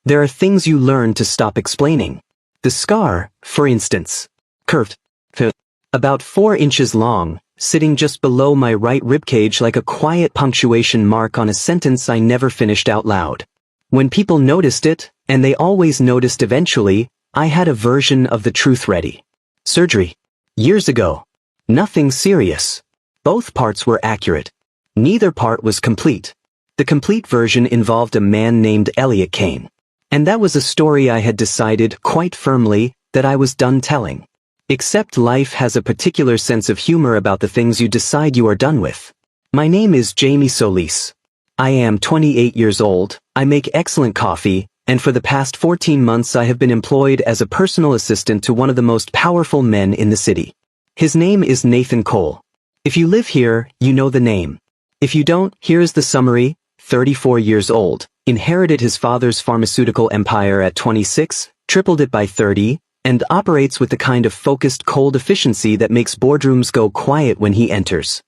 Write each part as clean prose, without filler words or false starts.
There are things you learn to stop explaining. The scar, for instance, curved, about 4 inches long, sitting just below my right ribcage like a quiet punctuation mark on a sentence I never finished out loud. When people noticed it, and they always noticed eventually, I had a version of the truth ready. Surgery. Years ago. Nothing serious. Both parts were accurate. Neither part was complete. The complete version involved a man named Elliot Kane. And that was a story I had decided, quite firmly, that I was done telling. Except life has a particular sense of humor about the things you decide you are done with. My name is Jamie Solis. I am 28 years old, I make excellent coffee, and for the past 14 months I have been employed as a personal assistant to one of the most powerful men in the city. His name is Nathan Cole. If you live here, you know the name. If you don't, here is the summary. 34 years old, inherited his father's pharmaceutical empire at 26, tripled it by 30, and operates with the kind of focused cold efficiency that makes boardrooms go quiet when he enters.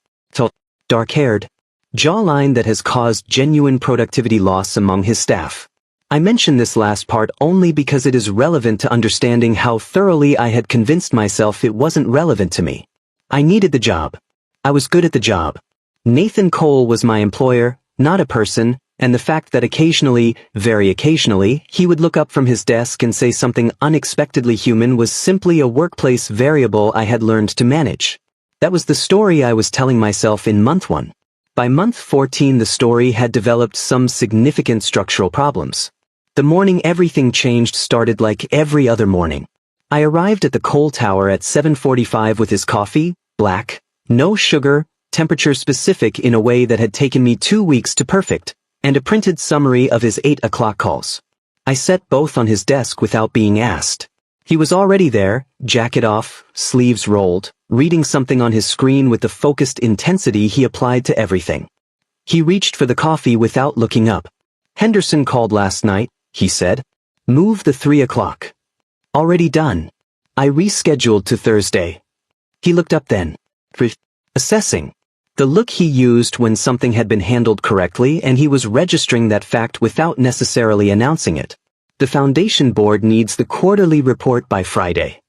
Dark-haired, jawline that has caused genuine productivity loss among his staff. I mention this last part only because it is relevant to understanding how thoroughly I had convinced myself it wasn't relevant to me. I needed the job. I was good at the job. Nathan Cole was my employer, not a person, and the fact that occasionally, very occasionally, he would look up from his desk and say something unexpectedly human was simply a workplace variable I had learned to manage. That was the story I was telling myself in month 1. By month 14 the story had developed some significant structural problems. The morning everything changed started like every other morning. I arrived at the Cole Tower at 7:45 with his coffee, black, no sugar, temperature specific in a way that had taken me 2 weeks to perfect, and a printed summary of his 8 o'clock calls. I set both on his desk without being asked. He was already there, jacket off, sleeves rolled, reading something on his screen with the focused intensity he applied to everything. He reached for the coffee without looking up. "Henderson called last night," he said. "Move the 3 o'clock. "Already done." I rescheduled to Thursday. He looked up then. Assessing. The look he used when something had been handled correctly, and he was registering that fact without necessarily announcing it. The foundation board needs the quarterly report by Friday.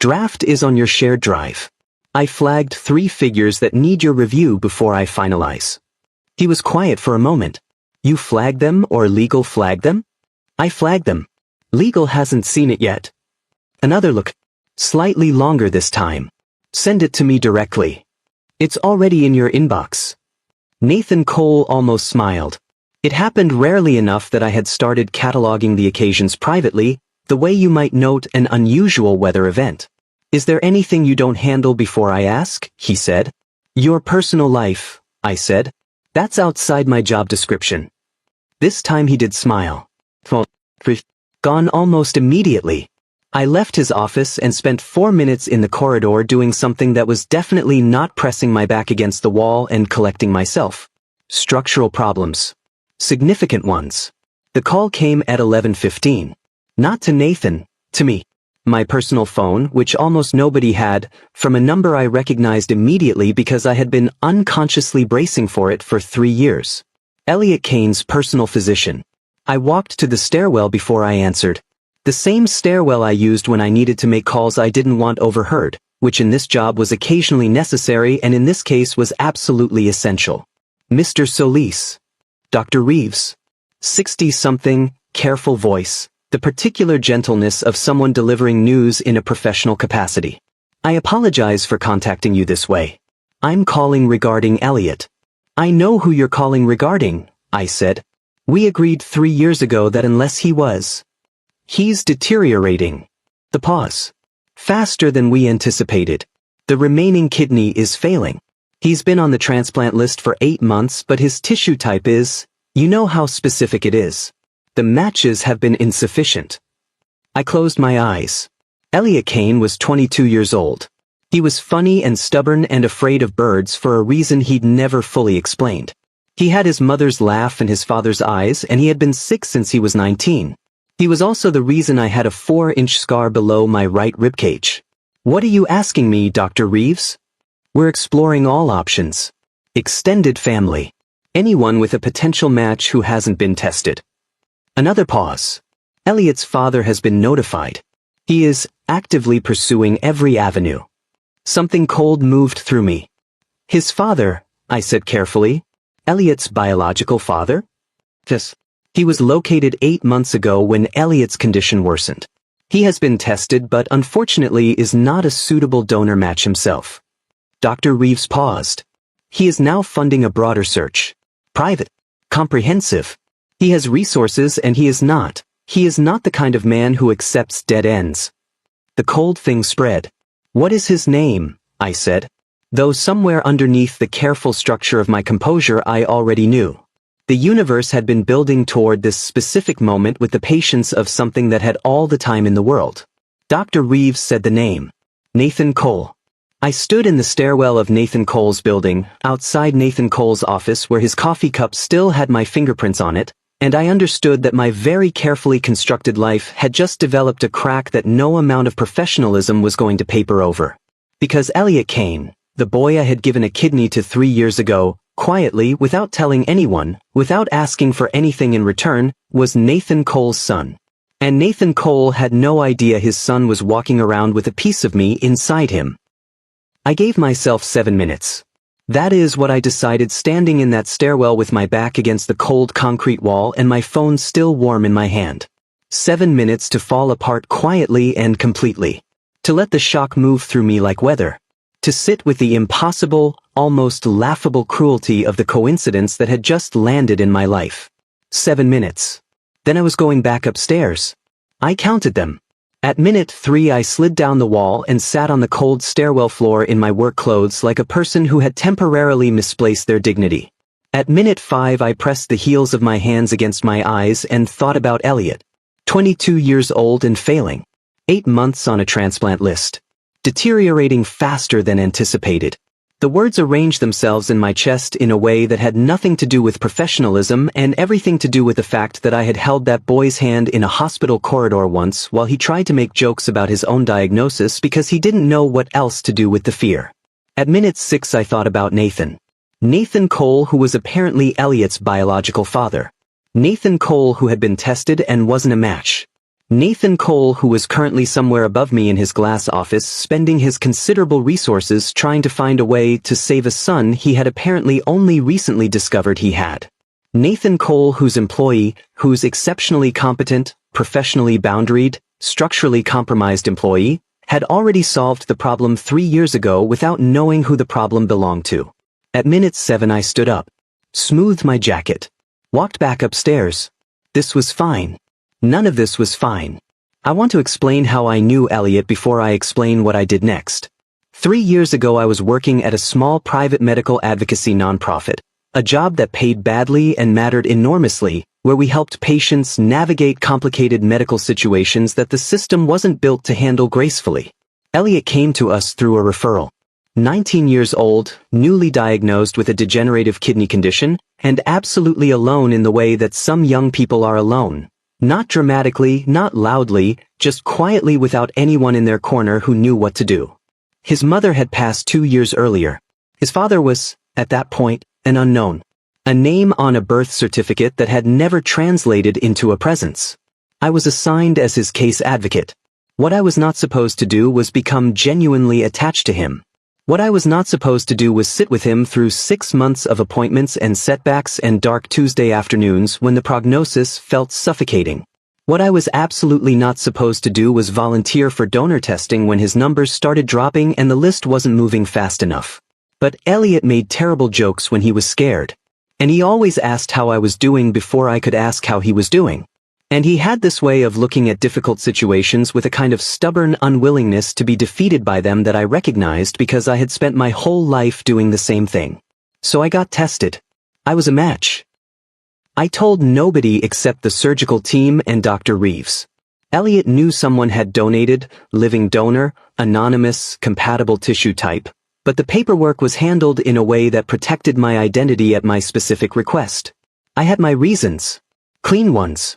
Draft is on your shared drive. I flagged 3 figures that need your review before I finalize. He was quiet for a moment. "You flagged them or legal flagged them?" "I flagged them. Legal hasn't seen it yet." Another look. Slightly longer this time. "Send it to me directly. It's already in your inbox." Nathan Cole almost smiled. It happened rarely enough that I had started cataloging the occasions privately, the way you might note an unusual weather event. "Is there anything you don't handle before I ask?" he said. "Your personal life," I said. "That's outside my job description." This time he did smile. Gone almost immediately. I left his office and spent 4 minutes in the corridor doing something that was definitely not pressing my back against the wall and collecting myself. Structural problems. Significant ones. The call came at 11:15. Not to Nathan, to me. My personal phone, which almost nobody had, from a number I recognized immediately because I had been unconsciously bracing for it for 3 years. Elliot Kane's personal physician. I walked to the stairwell before I answered. The same stairwell I used when I needed to make calls I didn't want overheard, which in this job was occasionally necessary and in this case was absolutely essential. "Mr. Solis." "Dr. Reeves." 60-something, careful voice, the particular gentleness of someone delivering news in a professional capacity. "I apologize for contacting you this way. I'm calling regarding Elliot." "I know who you're calling regarding," I said. "We agreed 3 years ago that unless he was..." "He's deteriorating." The pause. "Faster than we anticipated. The remaining kidney is failing. He's been on the transplant list for 8 months, but his tissue type is, you know how specific it is. The matches have been insufficient." I closed my eyes. Elliot Kane was 22 years old. He was funny and stubborn and afraid of birds for a reason he'd never fully explained. He had his mother's laugh and his father's eyes, and he had been sick since he was 19. He was also the reason I had a 4-inch scar below my right ribcage. "What are you asking me, Dr. Reeves?" "We're exploring all options. Extended family. Anyone with a potential match who hasn't been tested." Another pause. Elliot's father has been notified. He is actively pursuing every avenue. Something cold moved through me. His father, I said carefully. Elliot's biological father? Yes. He was located 8 months ago when Elliot's condition worsened. He has been tested but unfortunately is not a suitable donor match himself. Dr. Reeves paused. He is now funding a broader search. Private. Comprehensive. He has resources and he is not the kind of man who accepts dead ends. The cold thing spread. What is his name? I said. Though somewhere underneath the careful structure of my composure I already knew. The universe had been building toward this specific moment with the patience of something that had all the time in the world. Dr. Reeves said the name. Nathan Cole. I stood in the stairwell of Nathan Cole's building, outside Nathan Cole's office where his coffee cup still had my fingerprints on it, and I understood that my very carefully constructed life had just developed a crack that no amount of professionalism was going to paper over. Because Elliot Kane, the boy I had given a kidney to 3 years ago, quietly, without telling anyone, without asking for anything in return, was Nathan Cole's son. And Nathan Cole had no idea his son was walking around with a piece of me inside him. I gave myself 7 minutes. That is what I decided standing in that stairwell with my back against the cold concrete wall and my phone still warm in my hand. 7 minutes to fall apart quietly and completely. To let the shock move through me like weather. To sit with the impossible, almost laughable cruelty of the coincidence that had just landed in my life. 7 minutes. Then I was going back upstairs. I counted them. At minute 3 I slid down the wall and sat on the cold stairwell floor in my work clothes like a person who had temporarily misplaced their dignity. At minute 5 I pressed the heels of my hands against my eyes and thought about Elliot. 22 years old and failing. 8 months on a transplant list. Deteriorating faster than anticipated. The words arranged themselves in my chest in a way that had nothing to do with professionalism and everything to do with the fact that I had held that boy's hand in a hospital corridor once while he tried to make jokes about his own diagnosis because he didn't know what else to do with the fear. At minute 6 I thought about Nathan. Nathan Cole, who was apparently Elliot's biological father. Nathan Cole, who had been tested and wasn't a match. Nathan Cole, who was currently somewhere above me in his glass office spending his considerable resources trying to find a way to save a son he had apparently only recently discovered he had. Nathan Cole, whose employee, whose exceptionally competent, professionally boundaried, structurally compromised employee, had already solved the problem 3 years ago without knowing who the problem belonged to. At minute 7 I stood up, smoothed my jacket, walked back upstairs. This was fine. None of this was fine. I want to explain how I knew Elliot before I explain what I did next. 3 years ago I was working at a small private medical advocacy nonprofit, a job that paid badly and mattered enormously, where we helped patients navigate complicated medical situations that the system wasn't built to handle gracefully. Elliot came to us through a referral. 19 years old, newly diagnosed with a degenerative kidney condition, and absolutely alone in the way that some young people are alone. Not dramatically, not loudly, just quietly without anyone in their corner who knew what to do. His mother had passed 2 years earlier. His father was, at that point, an unknown. A name on a birth certificate that had never translated into a presence. I was assigned as his case advocate. What I was not supposed to do was become genuinely attached to him. What I was not supposed to do was sit with him through 6 months of appointments and setbacks and dark Tuesday afternoons when the prognosis felt suffocating. What I was absolutely not supposed to do was volunteer for donor testing when his numbers started dropping and the list wasn't moving fast enough. But Elliot made terrible jokes when he was scared. And he always asked how I was doing before I could ask how he was doing. And he had this way of looking at difficult situations with a kind of stubborn unwillingness to be defeated by them that I recognized because I had spent my whole life doing the same thing. So I got tested. I was a match. I told nobody except the surgical team and Dr. Reeves. Elliot knew someone had donated, living donor, anonymous, compatible tissue type, but the paperwork was handled in a way that protected my identity at my specific request. I had my reasons. Clean ones.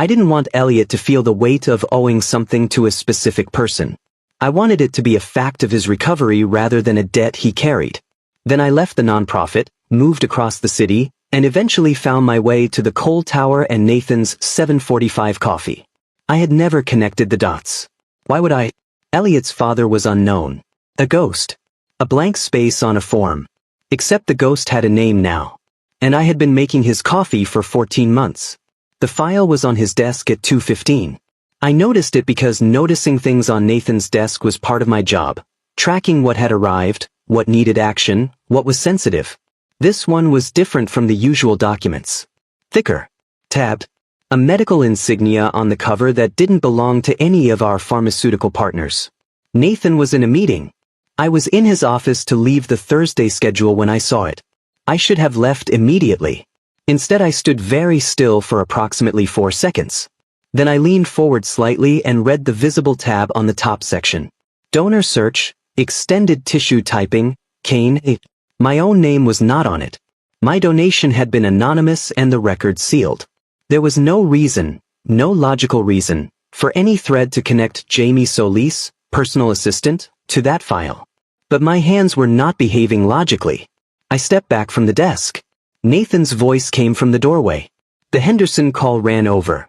I didn't want Elliot to feel the weight of owing something to a specific person. I wanted it to be a fact of his recovery rather than a debt he carried. Then I left the nonprofit, moved across the city, and eventually found my way to the Cole Tower and Nathan's 745 coffee. I had never connected the dots. Why would I? Elliot's father was unknown. A ghost. A blank space on a form. Except the ghost had a name now. And I had been making his coffee for 14 months. The file was on his desk at 2:15. I noticed it because noticing things on Nathan's desk was part of my job. Tracking what had arrived, what needed action, what was sensitive. This one was different from the usual documents. Thicker. Tabbed. A medical insignia on the cover that didn't belong to any of our pharmaceutical partners. Nathan was in a meeting. I was in his office to leave the Thursday schedule when I saw it. I should have left immediately. Instead, I stood very still for approximately 4 seconds. Then I leaned forward slightly and read the visible tab on the top section. Donor search, extended tissue typing, Kane. My own name was not on it. My donation had been anonymous and the record sealed. There was no reason, no logical reason, for any thread to connect Jamie Solis, personal assistant, to that file. But my hands were not behaving logically. I stepped back from the desk. Nathan's voice came from the doorway. The Henderson call ran over.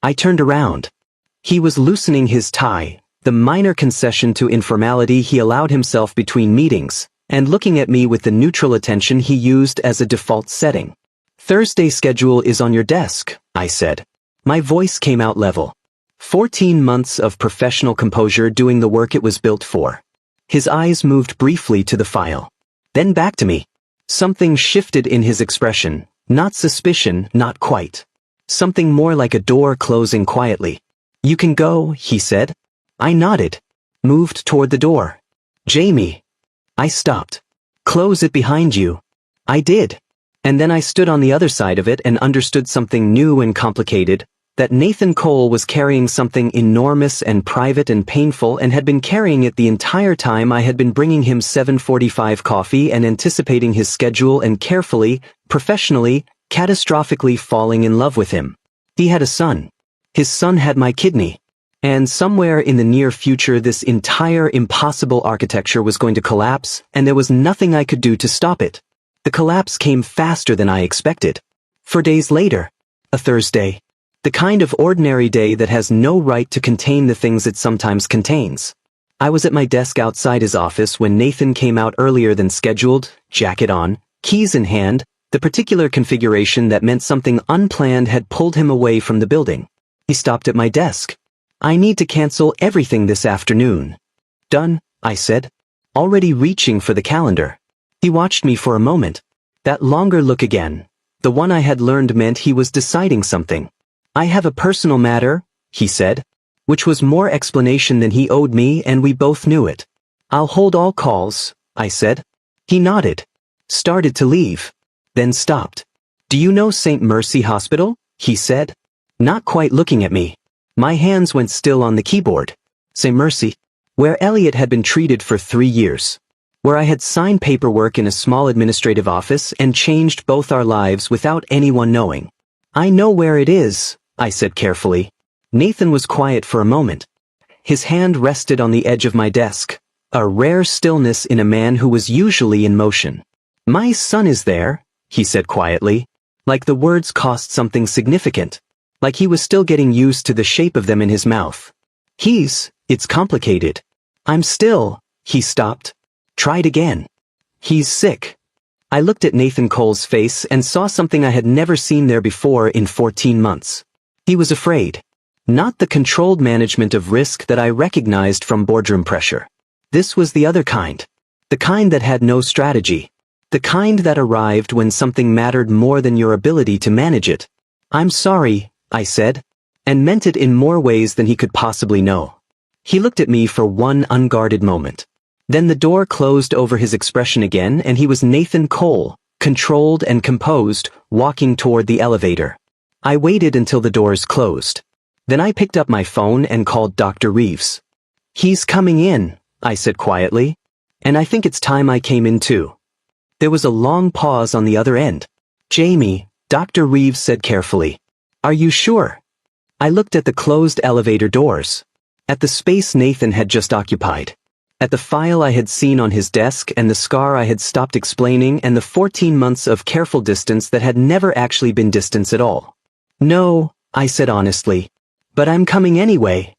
I turned around. He was loosening his tie, the minor concession to informality he allowed himself between meetings, and looking at me with the neutral attention he used as a default setting. Thursday schedule is on your desk, I said. My voice came out level. 14 months of professional composure doing the work it was built for. His eyes moved briefly to the file. Then back to me. Something shifted in his expression, not suspicion, not quite. Something more like a door closing quietly. You can go, he said. I nodded. Moved toward the door. Jamie. I stopped. Close it behind you. I did. And then I stood on the other side of it and understood something new and complicated, that Nathan Cole was carrying something enormous and private and painful and had been carrying it the entire time I had been bringing him 7:45 coffee and anticipating his schedule and carefully, professionally, catastrophically falling in love with him. He had a son. His son had my kidney. And somewhere in the near future this entire impossible architecture was going to collapse, and there was nothing I could do to stop it. The collapse came faster than I expected. 4 days later, a Thursday. The kind of ordinary day that has no right to contain the things it sometimes contains. I was at my desk outside his office when Nathan came out earlier than scheduled, jacket on, keys in hand, the particular configuration that meant something unplanned had pulled him away from the building. He stopped at my desk. I need to cancel everything this afternoon. Done, I said, already reaching for the calendar. He watched me for a moment. That longer look again. The one I had learned meant he was deciding something. I have a personal matter, he said, which was more explanation than he owed me, and we both knew it. I'll hold all calls, I said. He nodded. Started to leave. Then stopped. Do you know St. Mercy Hospital? He said. Not quite looking at me. My hands went still on the keyboard. St. Mercy, where Elliot had been treated for 3 years. Where I had signed paperwork in a small administrative office and changed both our lives without anyone knowing. I know where it is, I said carefully. Nathan was quiet for a moment. His hand rested on the edge of my desk, a rare stillness in a man who was usually in motion. My son is there, he said quietly, like the words cost something significant, like he was still getting used to the shape of them in his mouth. It's complicated. I'm still, he stopped. Tried again. He's sick. I looked at Nathan Cole's face and saw something I had never seen there before in 14 months. He was afraid. Not the controlled management of risk that I recognized from boardroom pressure. This was the other kind. The kind that had no strategy. The kind that arrived when something mattered more than your ability to manage it. I'm sorry, I said, and meant it in more ways than he could possibly know. He looked at me for one unguarded moment. Then the door closed over his expression again, and he was Nathan Cole, controlled and composed, walking toward the elevator. I waited until the doors closed. Then I picked up my phone and called Dr. Reeves. He's coming in, I said quietly, and I think it's time I came in too. There was a long pause on the other end. Jamie, Dr. Reeves said carefully. Are you sure? I looked at the closed elevator doors. At the space Nathan had just occupied. At the file I had seen on his desk and the scar I had stopped explaining and the 14 months of careful distance that had never actually been distance at all. No, I said honestly. But I'm coming anyway.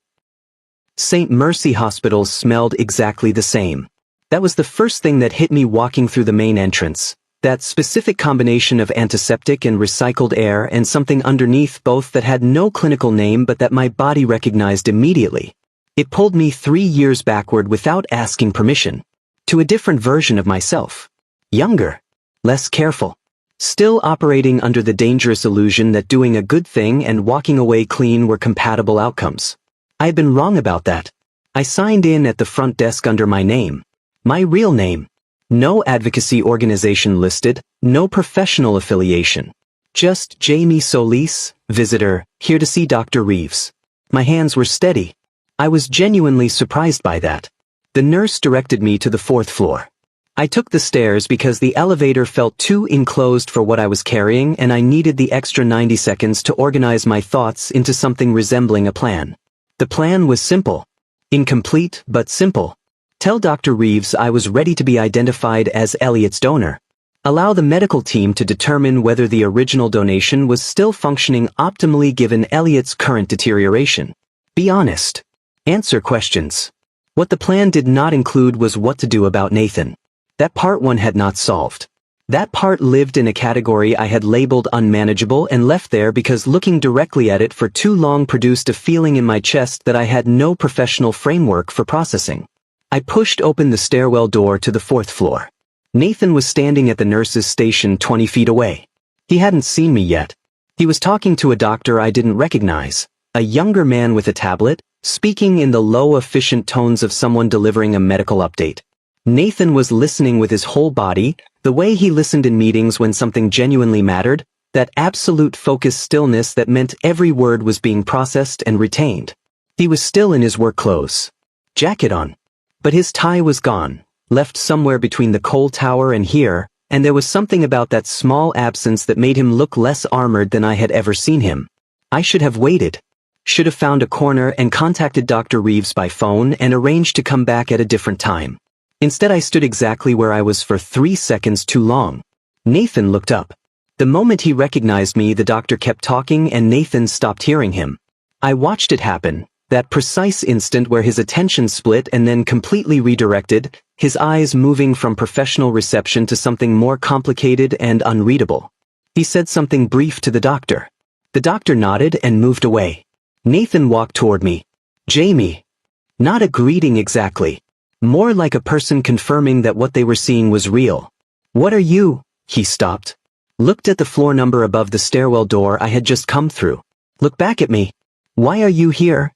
St. Mercy Hospital smelled exactly the same. That was the first thing that hit me walking through the main entrance. That specific combination of antiseptic and recycled air and something underneath both that had no clinical name but that my body recognized immediately. It pulled me 3 years backward without asking permission. To a different version of myself. Younger. Less careful. Still operating under the dangerous illusion that doing a good thing and walking away clean were compatible outcomes. I had been wrong about that. I signed in at the front desk under my name. My real name. No advocacy organization listed, no professional affiliation. Just Jamie Solis, visitor, here to see Dr. Reeves. My hands were steady. I was genuinely surprised by that. The nurse directed me to the 4th floor. I took the stairs because the elevator felt too enclosed for what I was carrying and I needed the extra 90 seconds to organize my thoughts into something resembling a plan. The plan was simple. Incomplete, but simple. Tell Dr. Reeves I was ready to be identified as Elliot's donor. Allow the medical team to determine whether the original donation was still functioning optimally given Elliot's current deterioration. Be honest. Answer questions. What the plan did not include was what to do about Nathan. That part one had not solved. That part lived in a category I had labeled unmanageable and left there because looking directly at it for too long produced a feeling in my chest that I had no professional framework for processing. I pushed open the stairwell door to the 4th floor. Nathan was standing at the nurse's station 20 feet away. He hadn't seen me yet. He was talking to a doctor I didn't recognize, a younger man with a tablet, speaking in the low efficient tones of someone delivering a medical update. Nathan was listening with his whole body, the way he listened in meetings when something genuinely mattered, that absolute focused stillness that meant every word was being processed and retained. He was still in his work clothes. Jacket on. But his tie was gone, left somewhere between the coal tower and here, and there was something about that small absence that made him look less armored than I had ever seen him. I should have waited. Should have found a corner and contacted Dr. Reeves by phone and arranged to come back at a different time. Instead I stood exactly where I was for 3 seconds too long. Nathan looked up. The moment he recognized me, the doctor kept talking and Nathan stopped hearing him. I watched it happen. That precise instant where his attention split and then completely redirected, his eyes moving from professional reception to something more complicated and unreadable. He said something brief to the doctor. The doctor nodded and moved away. Nathan walked toward me. Jamie. Not a greeting exactly. More like a person confirming that what they were seeing was real. What are you? He stopped. Looked at the floor number above the stairwell door I had just come through. Look back at me. Why are you here?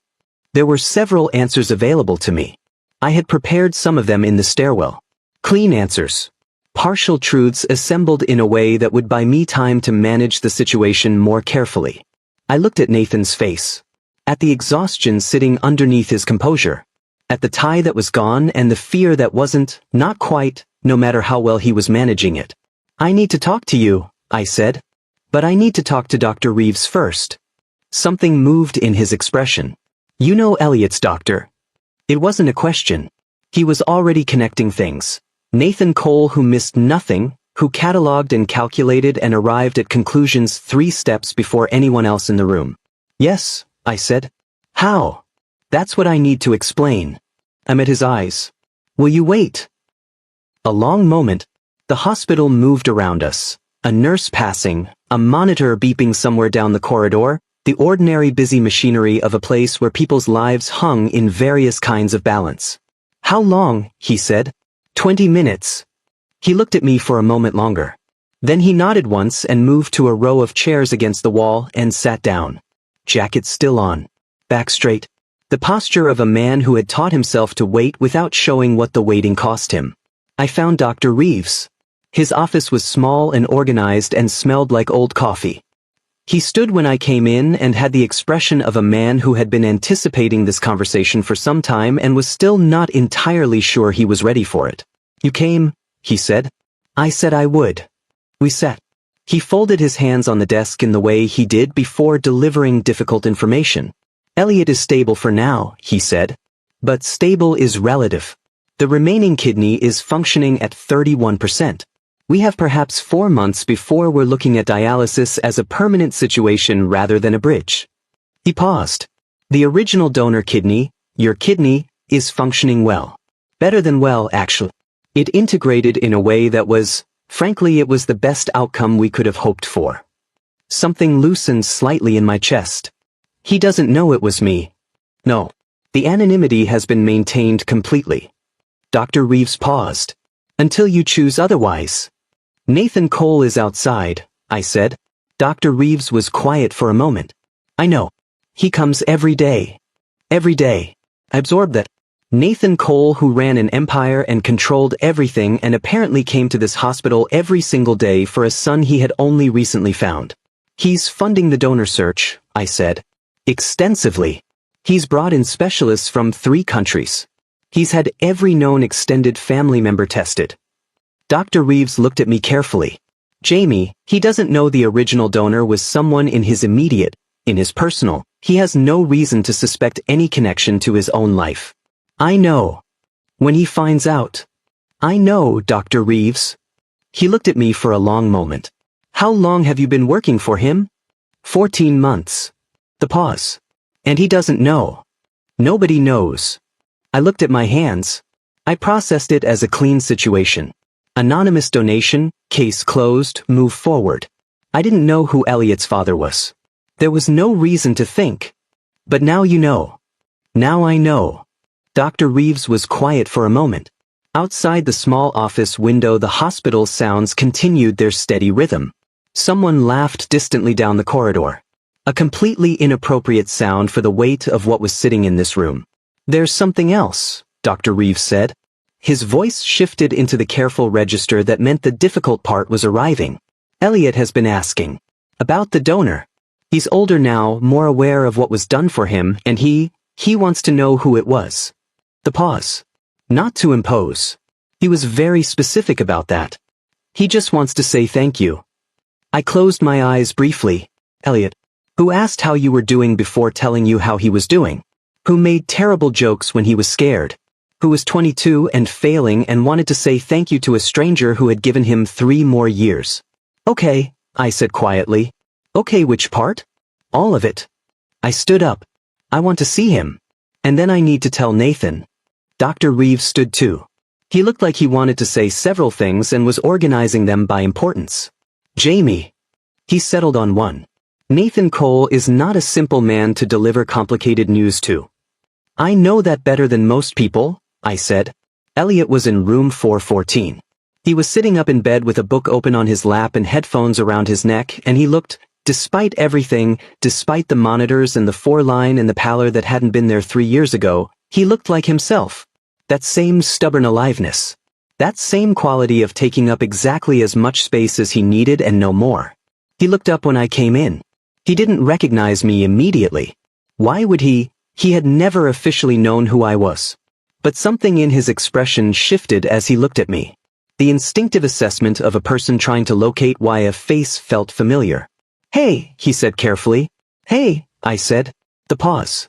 There were several answers available to me. I had prepared some of them in the stairwell. Clean answers. Partial truths assembled in a way that would buy me time to manage the situation more carefully. I looked at Nathan's face. At the exhaustion sitting underneath his composure. At the tie that was gone and the fear that wasn't, not quite, no matter how well he was managing it. I need to talk to you, I said. But I need to talk to Dr. Reeves first. Something moved in his expression. You know Elliot's doctor. It wasn't a question. He was already connecting things. Nathan Cole, who missed nothing, who cataloged and calculated and arrived at conclusions 3 steps before anyone else in the room. Yes, I said. How? That's what I need to explain. I met his eyes. Will you wait? A long moment. The hospital moved around us. A nurse passing, a monitor beeping somewhere down the corridor, the ordinary busy machinery of a place where people's lives hung in various kinds of balance. How long? He said. 20 minutes. He looked at me for a moment longer. Then he nodded once and moved to a row of chairs against the wall and sat down. Jacket still on. Back straight. The posture of a man who had taught himself to wait without showing what the waiting cost him. I found Dr. Reeves. His office was small and organized and smelled like old coffee. He stood when I came in and had the expression of a man who had been anticipating this conversation for some time and was still not entirely sure he was ready for it. You came, he said. I said I would. We sat. He folded his hands on the desk in the way he did before delivering difficult information. Elliot is stable for now, he said. But stable is relative. The remaining kidney is functioning at 31%. We have perhaps 4 months before we're looking at dialysis as a permanent situation rather than a bridge. He paused. The original donor kidney, your kidney, is functioning well. Better than well, actually. It integrated in a way that was, frankly, it was the best outcome we could have hoped for. Something loosened slightly in my chest. He doesn't know it was me. No. The anonymity has been maintained completely. Dr. Reeves paused. Until you choose otherwise. Nathan Cole is outside, I said. Dr. Reeves was quiet for a moment. I know. He comes every day. Every day. I absorbed that. Nathan Cole, who ran an empire and controlled everything and apparently came to this hospital every single day for a son he had only recently found. He's funding the donor search, I said. Extensively. He's brought in specialists from 3 countries. He's had every known extended family member tested. Dr. Reeves looked at me carefully. Jamie, he doesn't know the original donor was someone in his immediate, in his personal. He has no reason to suspect any connection to his own life. I know. When he finds out. I know, Dr. Reeves. He looked at me for a long moment. How long have you been working for him? 14 months. The pause. And he doesn't know. Nobody knows. I looked at my hands. I processed it as a clean situation. Anonymous donation, case closed, move forward. I didn't know who Elliot's father was. There was no reason to think. But now you know. Now I know. Dr. Reeves was quiet for a moment. Outside the small office window, the hospital sounds continued their steady rhythm. Someone laughed distantly down the corridor. A completely inappropriate sound for the weight of what was sitting in this room. There's something else, Dr. Reeves said. His voice shifted into the careful register that meant the difficult part was arriving. Elliot has been asking. About the donor. He's older now, more aware of what was done for him, and he wants to know who it was. The pause. Not to impose. He was very specific about that. He just wants to say thank you. I closed my eyes briefly. Elliot. Who asked how you were doing before telling you how he was doing. Who made terrible jokes when he was scared. Who was 22 and failing and wanted to say thank you to a stranger who had given him 3 more years. Okay, I said quietly. Okay, which part? All of it. I stood up. I want to see him. And then I need to tell Nathan. Dr. Reeves stood too. He looked like he wanted to say several things and was organizing them by importance. Jamie. He settled on one. Nathan Cole is not a simple man to deliver complicated news to. I know that better than most people, I said. Elliot was in room 414. He was sitting up in bed with a book open on his lap and headphones around his neck, and he looked, despite everything, despite the monitors and the 4-line and the pallor that hadn't been there 3 years ago, he looked like himself. That same stubborn aliveness. That same quality of taking up exactly as much space as he needed and no more. He looked up when I came in. He didn't recognize me immediately. Why would he? He had never officially known who I was. But something in his expression shifted as he looked at me. The instinctive assessment of a person trying to locate why a face felt familiar. Hey, he said carefully. Hey, I said. The pause.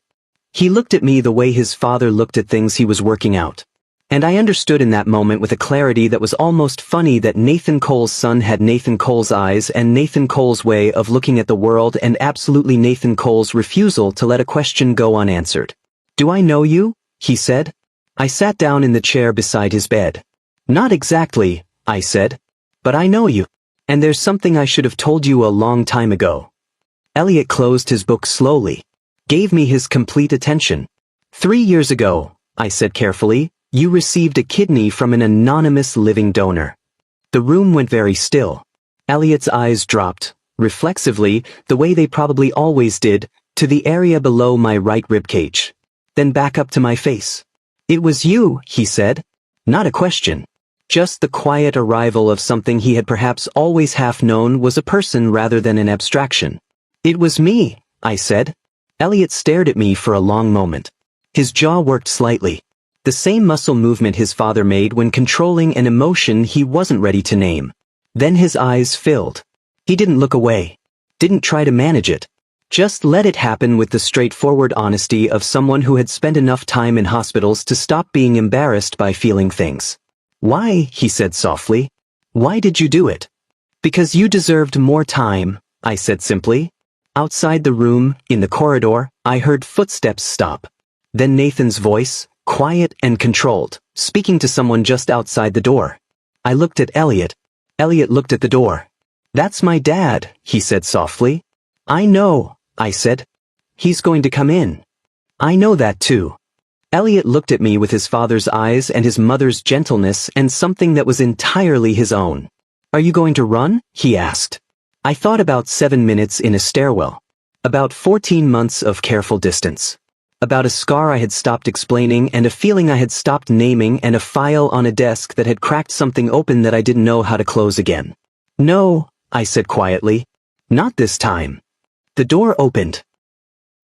He looked at me the way his father looked at things he was working out. And I understood in that moment with a clarity that was almost funny that Nathan Cole's son had Nathan Cole's eyes and Nathan Cole's way of looking at the world and absolutely Nathan Cole's refusal to let a question go unanswered. Do I know you? He said. I sat down in the chair beside his bed. Not exactly, I said. But I know you. And there's something I should have told you a long time ago. Elliot closed his book slowly. Gave me his complete attention. 3 years ago, I said carefully, you received a kidney from an anonymous living donor. The room went very still. Elliot's eyes dropped, reflexively, the way they probably always did, to the area below my right ribcage. Then back up to my face. It was you, he said. Not a question. Just the quiet arrival of something he had perhaps always half known was a person rather than an abstraction. It was me, I said. Elliot stared at me for a long moment. His jaw worked slightly. The same muscle movement his father made when controlling an emotion he wasn't ready to name. Then his eyes filled. He didn't look away. Didn't try to manage it. Just let it happen with the straightforward honesty of someone who had spent enough time in hospitals to stop being embarrassed by feeling things. Why, he said softly. Why did you do it? Because you deserved more time, I said simply. Outside the room, in the corridor, I heard footsteps stop. Then Nathan's voice, quiet and controlled, speaking to someone just outside the door. I looked at Elliot. Elliot looked at the door. "That's my dad," he said softly. "I know," I said. "He's going to come in." "I know that too." Elliot looked at me with his father's eyes and his mother's gentleness and something that was entirely his own. "Are you going to run?" he asked. I thought about 7 minutes in a stairwell. About 14 months of careful distance. About a scar I had stopped explaining and a feeling I had stopped naming and a file on a desk that had cracked something open that I didn't know how to close again. "No," I said quietly. "Not this time." The door opened.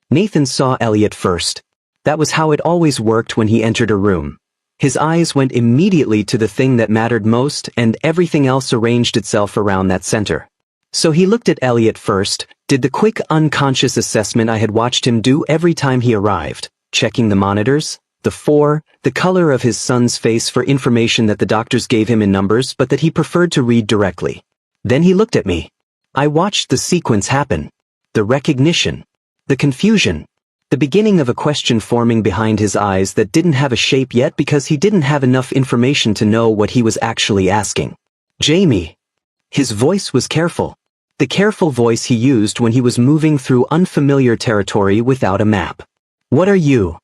Nathan saw Elliot first. That was how it always worked when he entered a room. His eyes went immediately to the thing that mattered most, and everything else arranged itself around that center. So he looked at Elliot first, did the quick unconscious assessment I had watched him do every time he arrived, checking the monitors, the color of his son's face for information that the doctors gave him in numbers but that he preferred to read directly. Then he looked at me. I watched the sequence happen. The recognition. The confusion. The beginning of a question forming behind his eyes that didn't have a shape yet because he didn't have enough information to know what he was actually asking. "Jamie." His voice was careful. The careful voice he used when he was moving through unfamiliar territory without a map. "What are you?"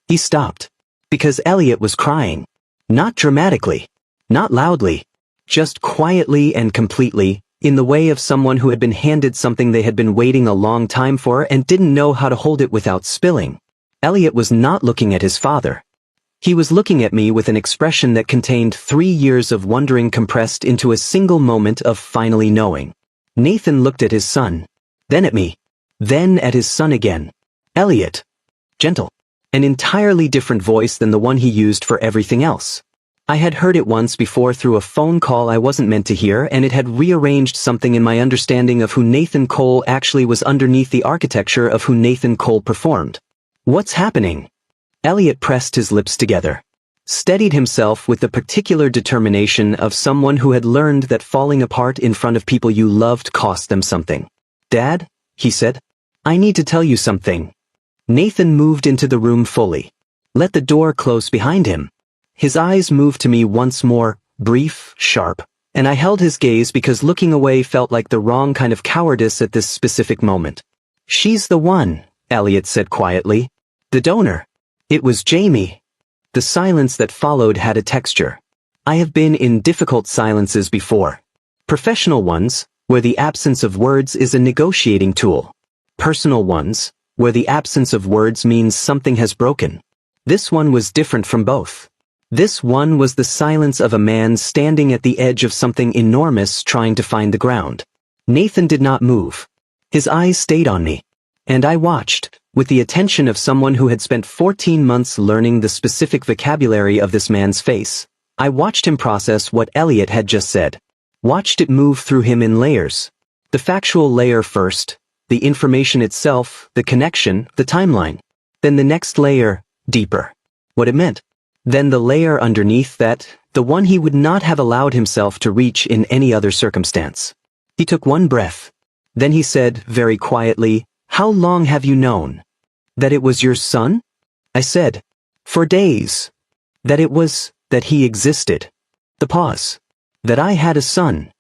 He stopped. Because Elliot was crying. Not dramatically. Not loudly. Just quietly and completely, in the way of someone who had been handed something they had been waiting a long time for and didn't know how to hold it without spilling. Elliot was not looking at his father. He was looking at me with an expression that contained 3 years of wondering compressed into a single moment of finally knowing. Nathan looked at his son. Then at me. Then at his son again. "Elliot." Gentle. An entirely different voice than the one he used for everything else. I had heard it once before through a phone call I wasn't meant to hear, and it had rearranged something in my understanding of who Nathan Cole actually was underneath the architecture of who Nathan Cole performed. "What's happening?" Elliot pressed his lips together. Steadied himself with the particular determination of someone who had learned that falling apart in front of people you loved cost them something. "Dad," he said, "I need to tell you something." Nathan moved into the room fully. Let the door close behind him. His eyes moved to me once more, brief, sharp, and I held his gaze because looking away felt like the wrong kind of cowardice at this specific moment. "She's the one," Elliot said quietly. "The donor." It was Jamie. The silence that followed had a texture. I have been in difficult silences before. Professional ones, where the absence of words is a negotiating tool. Personal ones, where the absence of words means something has broken. This one was different from both. This one was the silence of a man standing at the edge of something enormous trying to find the ground. Nathan did not move. His eyes stayed on me. And I watched, with the attention of someone who had spent 14 months learning the specific vocabulary of this man's face. I watched him process what Elliot had just said. Watched it move through him in layers. The factual layer first, the information itself, the connection, the timeline. Then the next layer, deeper. What it meant. Then the layer underneath that, the one he would not have allowed himself to reach in any other circumstance. He took one breath. Then he said, very quietly, "How long have you known?" "That it was your son?" I said. "For days." That he existed. The pause. That I had a son.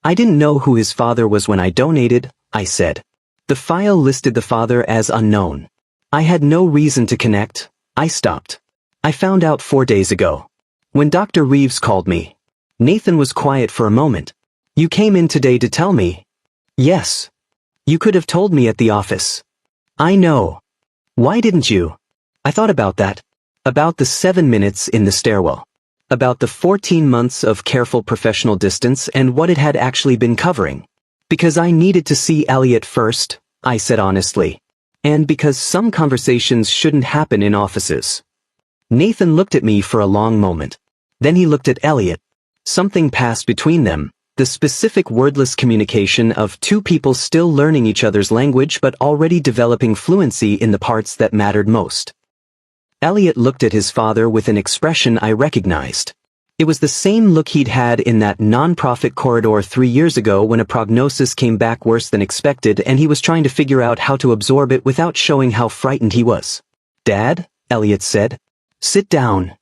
"I didn't know who his father was when I donated," I said. The file listed the father as unknown. I had no reason to connect. I stopped. I found out 4 days ago. When Dr. Reeves called me. Nathan was quiet for a moment. "You came in today to tell me?" "Yes." "You could have told me at the office." "I know." "Why didn't you?" I thought about that. About the 7 minutes in the stairwell. About the 14 months of careful professional distance and what it had actually been covering. "Because I needed to see Elliot first," I said honestly. "And because some conversations shouldn't happen in offices." Nathan looked at me for a long moment. Then he looked at Elliot. Something passed between them. The specific wordless communication of two people still learning each other's language but already developing fluency in the parts that mattered most. Elliot looked at his father with an expression I recognized. It was the same look he'd had in that non-profit corridor 3 years ago when a prognosis came back worse than expected and he was trying to figure out how to absorb it without showing how frightened he was. "Dad," Elliot said. "Sit down."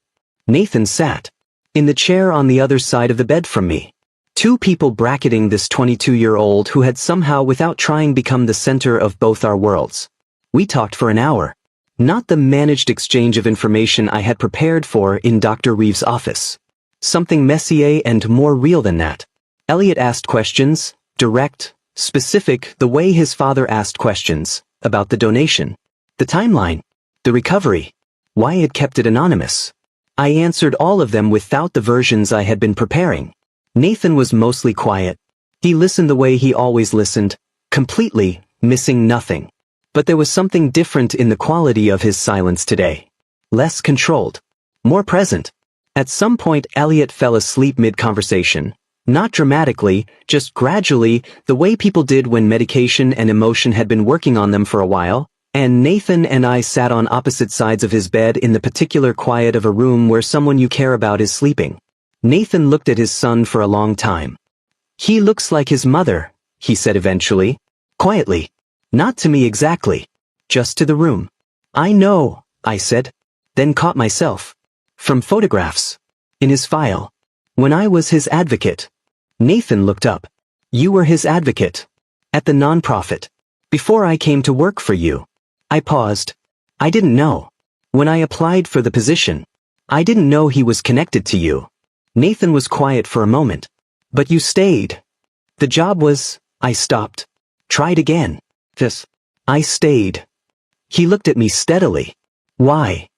Nathan sat. In the chair on the other side of the bed from me. Two people bracketing this 22-year-old who had somehow without trying become the center of both our worlds. We talked for an hour. Not the managed exchange of information I had prepared for in Dr. Reeves' office. Something messier and more real than that. Elliot asked questions, direct, specific, the way his father asked questions, about the donation, the timeline, the recovery, why he had kept it anonymous. I answered all of them without the versions I had been preparing. Nathan was mostly quiet. He listened the way he always listened, completely, missing nothing. But there was something different in the quality of his silence today. Less controlled. More present. At some point Elliot fell asleep mid-conversation. Not dramatically, just gradually, the way people did when medication and emotion had been working on them for a while, and Nathan and I sat on opposite sides of his bed in the particular quiet of a room where someone you care about is sleeping. Nathan looked at his son for a long time. "He looks like his mother," he said eventually. Quietly. Not to me exactly. Just to the room. "I know," I said. Then caught myself. "From photographs. In his file. When I was his advocate." Nathan looked up. "You were his advocate. At the nonprofit. Before I came to work for you." I paused. "I didn't know. When I applied for the position. I didn't know he was connected to you." Nathan was quiet for a moment. "But you stayed." "The job was..." I stopped. "Tried again." "This." "I stayed." He looked at me steadily. "Why?"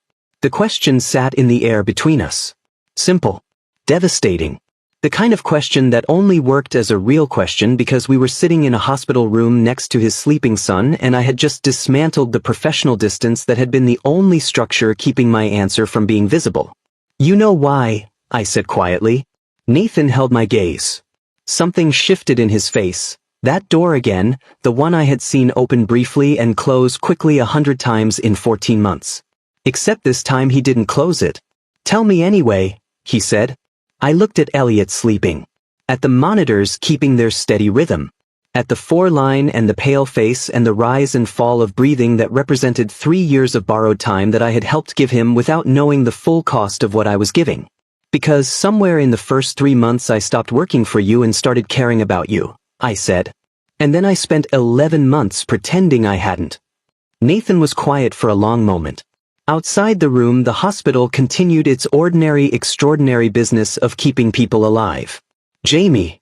The question sat in the air between us. Simple. Devastating. The kind of question that only worked as a real question because we were sitting in a hospital room next to his sleeping son and I had just dismantled the professional distance that had been the only structure keeping my answer from being visible. "You know why," I said quietly. Nathan held my gaze. Something shifted in his face. That door again, the one I had seen open briefly and close quickly 100 times in 14 months. Except this time he didn't close it. "Tell me anyway," he said. I looked at Elliot sleeping. At the monitors keeping their steady rhythm. At the 4-line and the pale face and the rise and fall of breathing that represented 3 years of borrowed time that I had helped give him without knowing the full cost of what I was giving. "Because somewhere in the first 3 months I stopped working for you and started caring about you," I said. "And then I spent 11 months pretending I hadn't." Nathan was quiet for a long moment. Outside the room, the hospital continued its ordinary, extraordinary business of keeping people alive. "Jamie."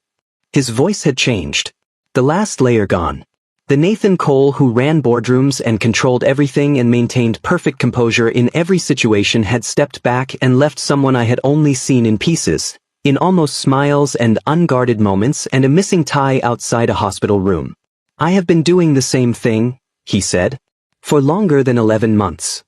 His voice had changed. The last layer gone. The Nathan Cole who ran boardrooms and controlled everything and maintained perfect composure in every situation had stepped back and left someone I had only seen in pieces, in almost smiles and unguarded moments and a missing tie outside a hospital room. "I have been doing the same thing," he said, "for longer than 11 months.